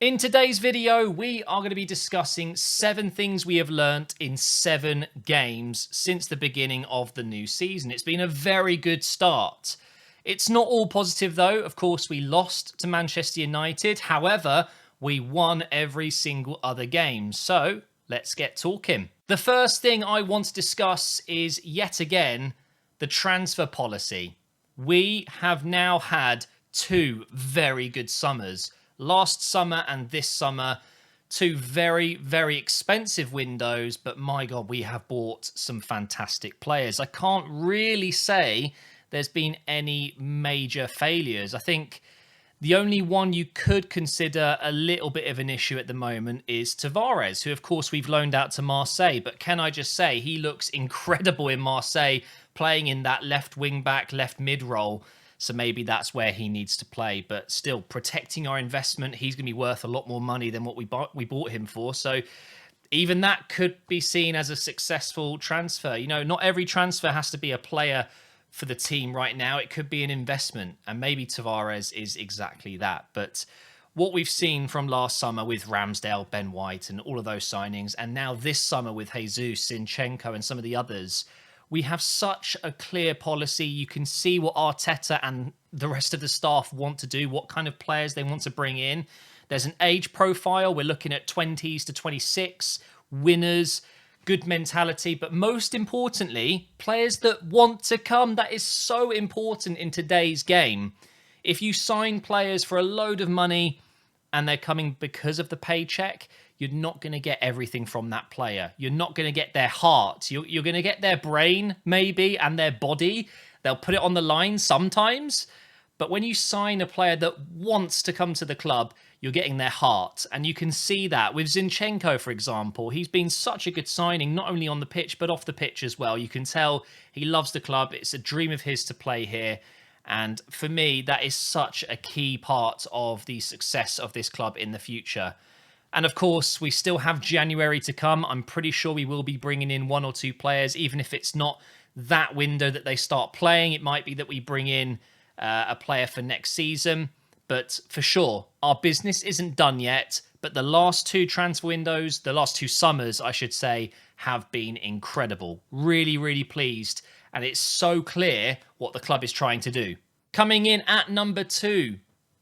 In today's video, we are going to be discussing 7 things we have learnt in 7 games since the beginning of the new season. It's been a very good start. It's not all positive though. Of course, we lost to Manchester United. However, we won every single other game. So let's get talking. The first thing I want to discuss is yet again the transfer policy. We have now had 2 very good summers. Last summer and this summer, 2 very, very expensive windows, but my God, we have bought some fantastic players. I can't really say there's been any major failures. I think the only one you could consider a little bit of an issue at the moment is Tavares, who of course we've loaned out to Marseille, but can I just say he looks incredible in Marseille, playing in that left wing back, left mid role. So maybe that's where he needs to play. But still, protecting our investment, he's going to be worth a lot more money than what we bought him for. So even that could be seen as a successful transfer. You know, not every transfer has to be a player for the team right now. It could be an investment. And maybe Tavares is exactly that. But what we've seen from last summer with Ramsdale, Ben White, and all of those signings, and now this summer with Jesus, Zinchenko, and some of the others, we have such a clear policy. You can see what Arteta and the rest of the staff want to do, what kind of players they want to bring in. There's an age profile. We're looking at 20s to 26, winners, good mentality, but most importantly, players that want to come. That is so important in today's game. If you sign players for a load of money and they're coming because of the paycheck, you're not going to get everything from that player. You're not going to get their heart. You're going to get their brain, maybe, and their body. They'll put it on the line sometimes. But when you sign a player that wants to come to the club, you're getting their heart. And you can see that with Zinchenko, for example. He's been such a good signing, not only on the pitch, but off the pitch as well. You can tell he loves the club. It's a dream of his to play here. And for me, that is such a key part of the success of this club in the future. And of course, we still have January to come. I'm pretty sure we will be bringing in 1 or 2 players, even if it's not that window that they start playing. It might be that we bring in a player for next season. But for sure, our business isn't done yet. But the last 2 transfer windows, the last 2 summers, I should say, have been incredible. Really, really pleased. And it's so clear what the club is trying to do. Coming in at number 2,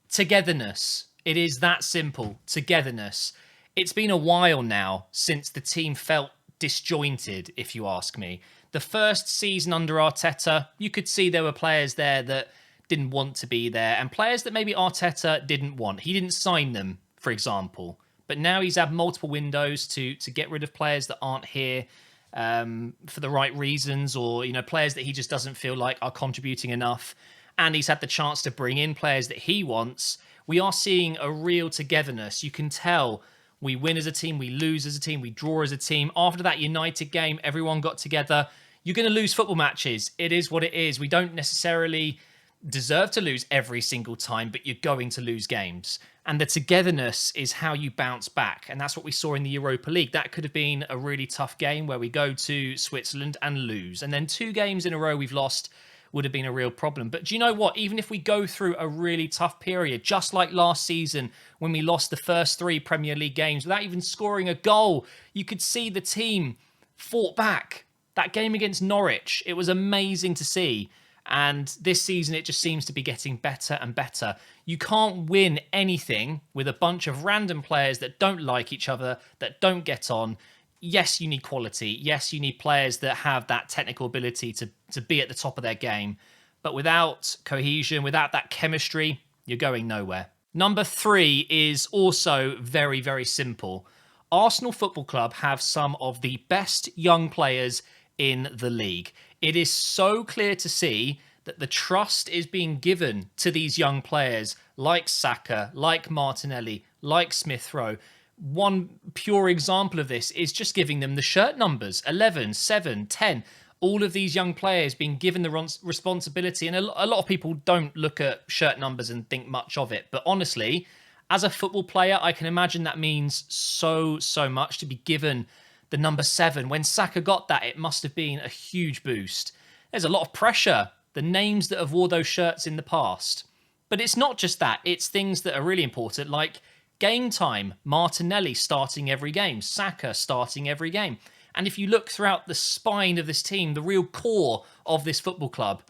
togetherness. It is that simple, togetherness. It's been a while now since the team felt disjointed, if you ask me. The first season under Arteta, you could see there were players there that didn't want to be there, and players that maybe Arteta didn't want. He didn't sign them, for example. But now he's had multiple windows to get rid of players that aren't here for the right reasons, or players that he just doesn't feel like are contributing enough. And he's had the chance to bring in players that he wants. We are seeing a real togetherness. You can tell we win as a team, we lose as a team, we draw as a team. After that United game, everyone got together. You're going to lose football matches. It is what it is. We don't necessarily deserve to lose every single time, but you're going to lose games. And the togetherness is how you bounce back. And that's what we saw in the Europa League. That could have been a really tough game where we go to Switzerland and lose. And then 2 games in a row we've lost would have been a real problem. But do you know what? Even if we go through a really tough period, just like last season when we lost the first 3 Premier League games without even scoring a goal, you could see the team fought back. That game against Norwich, it was amazing to see. And this season, it just seems to be getting better and better. You can't win anything with a bunch of random players that don't like each other, that don't get on. Yes, you need quality. Yes, you need players that have that technical ability to be at the top of their game. But without cohesion, without that chemistry, you're going nowhere. Number 3 is also very, very simple. Arsenal Football Club have some of the best young players in the league. It is so clear to see that the trust is being given to these young players like Xhaka, like Martinelli, like Smith Rowe. One pure example of this is just giving them the shirt numbers, 11, 7, 10. All of these young players being given the responsibility. And a lot of people don't look at shirt numbers and think much of it. But honestly, as a football player, I can imagine that means so much to be given the number 7. When Xhaka got that, it must have been a huge boost. There's a lot of pressure. The names that have wore those shirts in the past. But it's not just that. It's things that are really important, like Game time, Martinelli starting every game, Xhaka starting every game. And if you look throughout the spine of this team, the real core of this football club,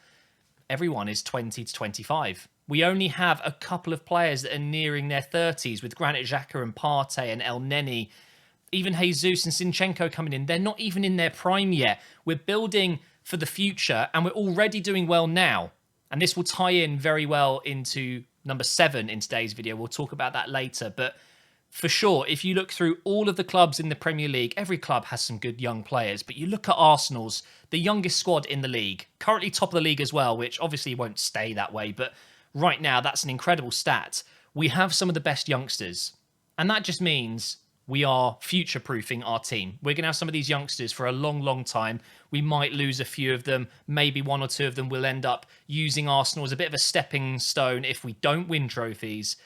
everyone is 20 to 25. We only have a couple of players that are nearing their 30s with Granit Xhaka and Partey and El Neni. Even Jesus and Zinchenko coming in. They're not even in their prime yet. We're building for the future and we're already doing well now. And this will tie in very well into number 7 in today's video. We'll talk about that later. But for sure, if you look through all of the clubs in the Premier League, every club has some good young players. But you look at Arsenal's, the youngest squad in the league, currently top of the league as well, which obviously won't stay that way. But right now, that's an incredible stat. We have some of the best youngsters. And that just means we are future-proofing our team. We're going to have some of these youngsters for a long, long time. We might lose a few of them. Maybe 1 or 2 of them will end up using Arsenal as a bit of a stepping stone if we don't win trophies.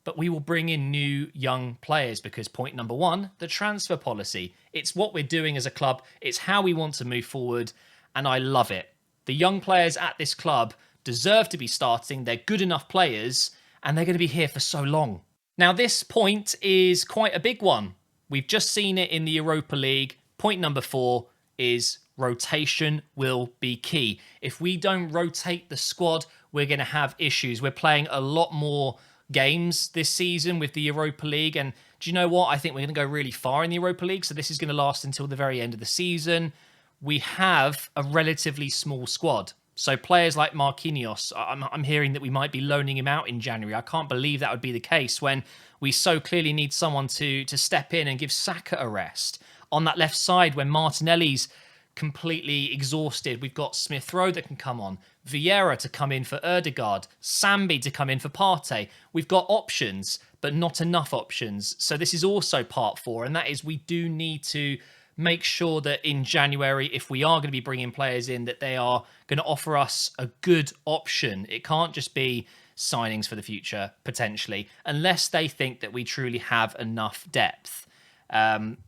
But we will bring in new young players because point number 1, the transfer policy. It's what we're doing as a club. It's how we want to move forward. And I love it. The young players at this club deserve to be starting. They're good enough players and they're going to be here for so long. Now, this point is quite a big one. We've just seen it in the Europa League. Point number 4 is rotation will be key. If we don't rotate the squad, we're going to have issues. We're playing a lot more games this season with the Europa League. And do you know what? I think we're going to go really far in the Europa League. So this is going to last until the very end of the season. We have a relatively small squad. So players like Marquinhos, I'm hearing that we might be loaning him out in January. I can't believe that would be the case when we so clearly need someone to step in and give Xhaka a rest. On that left side, when Martinelli's completely exhausted, we've got Smith Rowe that can come on, Vieira to come in for Ødegaard, Sambi to come in for Partey. We've got options, but not enough options. So this is also part 4, and that is we do need to make sure that in January, if we are going to be bringing players in, that they are going to offer us a good option. It can't just be signings for the future, potentially, unless they think that we truly have enough depth.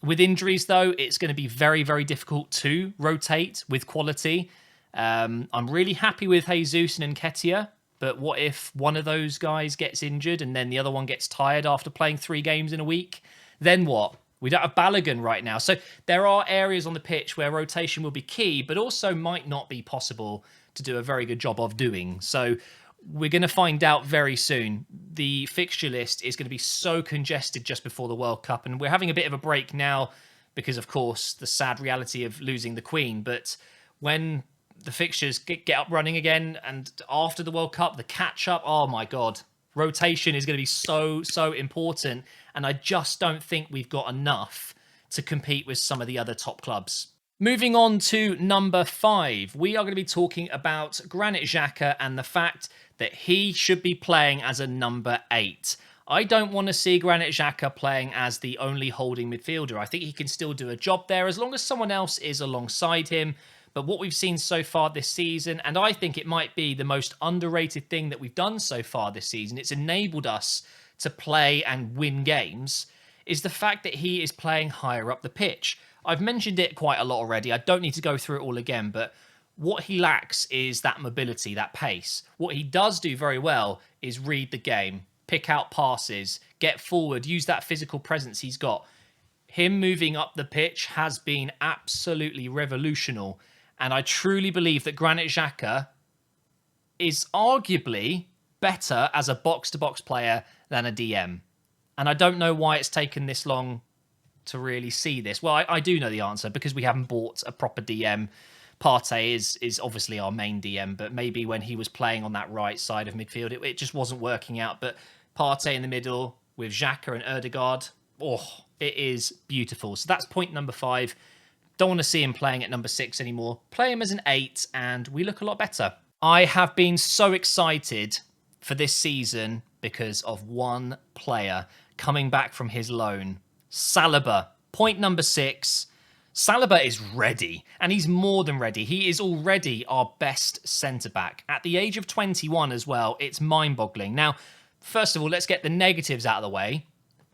With injuries, though, it's going to be very, very difficult to rotate with quality. I'm really happy with Jesus and Nketiah, but what if one of those guys gets injured and then the other one gets tired after playing 3 games in a week? Then what? We don't have Balogun right now. So there are areas on the pitch where rotation will be key, but also might not be possible to do a very good job of doing. So we're going to find out very soon. The fixture list is going to be so congested just before the World Cup. And we're having a bit of a break now because, of course, the sad reality of losing the Queen. But when the fixtures get up running again and after the World Cup, the catch-up, oh my God. Rotation is going to be so important. And I just don't think we've got enough to compete with some of the other top clubs. Moving on to number 5, we are going to be talking about Granit Xhaka and the fact that he should be playing as a number 8. I don't want to see Granit Xhaka playing as the only holding midfielder. I think he can still do a job there as long as someone else is alongside him. But what we've seen so far this season, and I think it might be the most underrated thing that we've done so far this season, it's enabled us to play and win games, is the fact that he is playing higher up the pitch. I've mentioned it quite a lot already. I don't need to go through it all again, but what he lacks is that mobility, that pace. What he does do very well is read the game, pick out passes, get forward, use that physical presence he's got. Him moving up the pitch has been absolutely revolutionary. And I truly believe that Granit Xhaka is arguably better as a box-to-box player than a DM. And I don't know why it's taken this long to really see this. Well, I do know the answer because we haven't bought a proper DM. Partey is obviously our main DM, but maybe when he was playing on that right side of midfield, it just wasn't working out. But Partey in the middle with Xhaka and Ødegaard, oh, it is beautiful. So that's point number 5. Don't want to see him playing at number 6 anymore. Play him as an 8 and we look a lot better. I have been so excited for this season because of one player coming back from his loan. Saliba. Point number 6. Saliba is ready, and he's more than ready. He is already our best centre-back. At the age of 21 as well, it's mind-boggling. Now, first of all, let's get the negatives out of the way.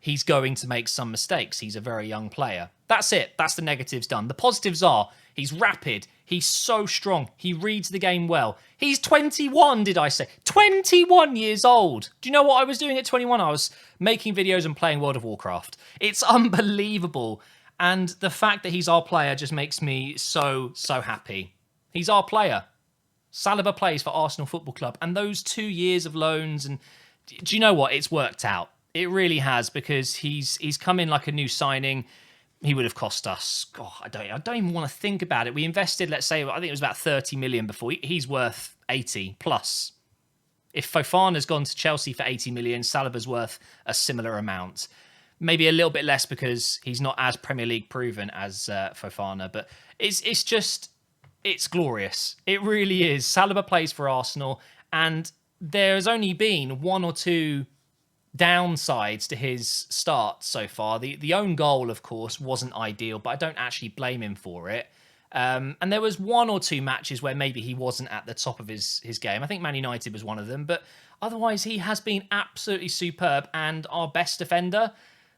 he's going to make some mistakes. He's a very young player. That's it. That's the negatives done. The positives are he's rapid. He's so strong. He reads the game well. He's 21, did I say? 21 years old. Do you know what I was doing at 21? I was making videos and playing World of Warcraft. It's unbelievable. And the fact that he's our player just makes me so happy. He's our player. Saliba plays for Arsenal Football Club. And those 2 years of loans, and do you know what? It's worked out. It really has, because he's come in like a new signing. He would have cost us, God, I don't even want to think about it. We invested, let's say, I think it was about 30 million before. He's worth 80 plus. If Fofana's gone to Chelsea for 80 million, Saliba's worth a similar amount. Maybe a little bit less because he's not as Premier League proven as Fofana. But it's glorious. It really is. Saliba plays for Arsenal, and there's only been one or two downsides to his start so far. The own goal, of course, wasn't ideal, but I don't actually blame him for it. And there was one or two matches where maybe he wasn't at the top of his game. I think Man United was one of them, but otherwise he has been absolutely superb, and our best defender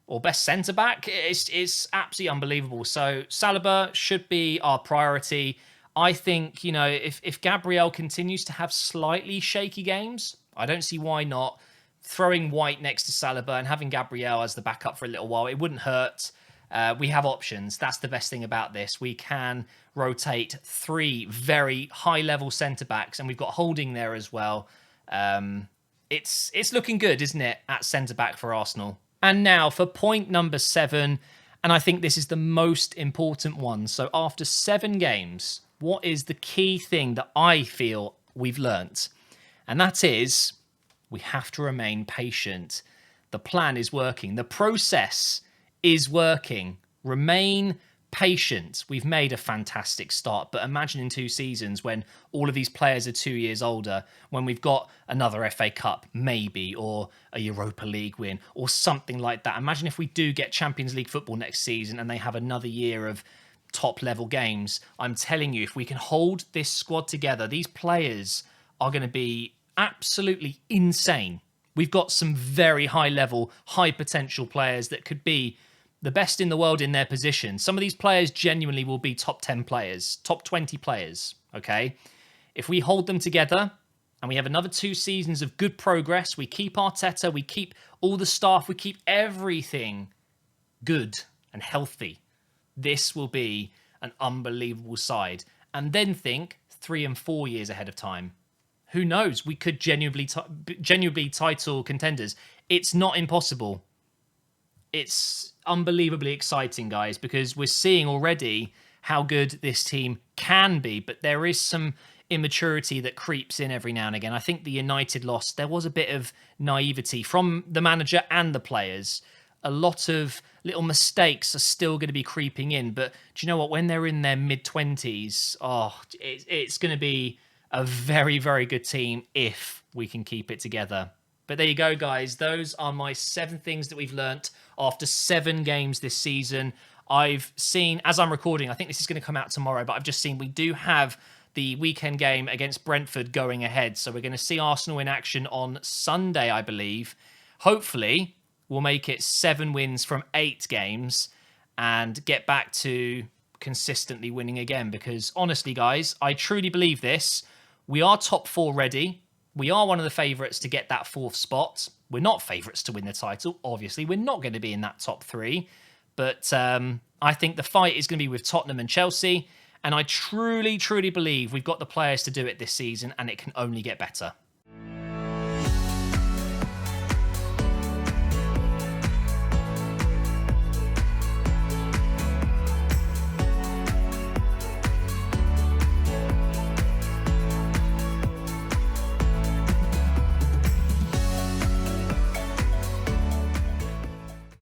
or best centre-back is absolutely unbelievable. So Saliba should be our priority. I think, if Gabriel continues to have slightly shaky games, I don't see why not. Throwing White next to Saliba and having Gabriel as the backup for a little while, it wouldn't hurt. We have options. That's the best thing about this. We can rotate 3 very high-level centre-backs, and we've got Holding there as well. It's looking good, isn't it, at centre-back for Arsenal? And now for point number 7, and I think this is the most important one. So after 7 games, what is the key thing that I feel we've learnt? And that is, we have to remain patient. The plan is working. The process is working. Remain patient. We've made a fantastic start, but imagine in 2 seasons when all of these players are 2 years older, when we've got another FA Cup, maybe, or a Europa League win, or something like that. Imagine if we do get Champions League football next season and they have another year of top-level games. I'm telling you, if we can hold this squad together, these players are going to be absolutely insane. We've got some very high-level, high-potential players that could be the best in the world in their position. Some of these players genuinely will be top 10 players, top 20 players, okay? If we hold them together and we have another 2 seasons of good progress, we keep Arteta, we keep all the staff, we keep everything good and healthy, this will be an unbelievable side. And then think 3 and 4 years ahead of time. Who knows? We could genuinely title contenders. It's not impossible. It's unbelievably exciting, guys, because we're seeing already how good this team can be, but there is some immaturity that creeps in every now and again. I think the United loss, there was a bit of naivety from the manager and the players. A lot of little mistakes are still going to be creeping in, but do you know what? When they're in their mid-20s, it's going to be a very, very good team if we can keep it together. But there you go, guys. Those are my 7 things that we've learnt after 7 games this season. I've seen, as I'm recording, I think this is going to come out tomorrow, but I've just seen we do have the weekend game against Brentford going ahead. So we're going to see Arsenal in action on Sunday, I believe. Hopefully, we'll make it 7 wins from 8 games and get back to consistently winning again. Because honestly, guys, I truly believe this. We are top 4 ready. We are one of the favourites to get that 4th spot. We're not favourites to win the title, obviously. We're not going to be in that top 3. But I think the fight is going to be with Tottenham and Chelsea. And I truly, truly believe we've got the players to do it this season, and it can only get better.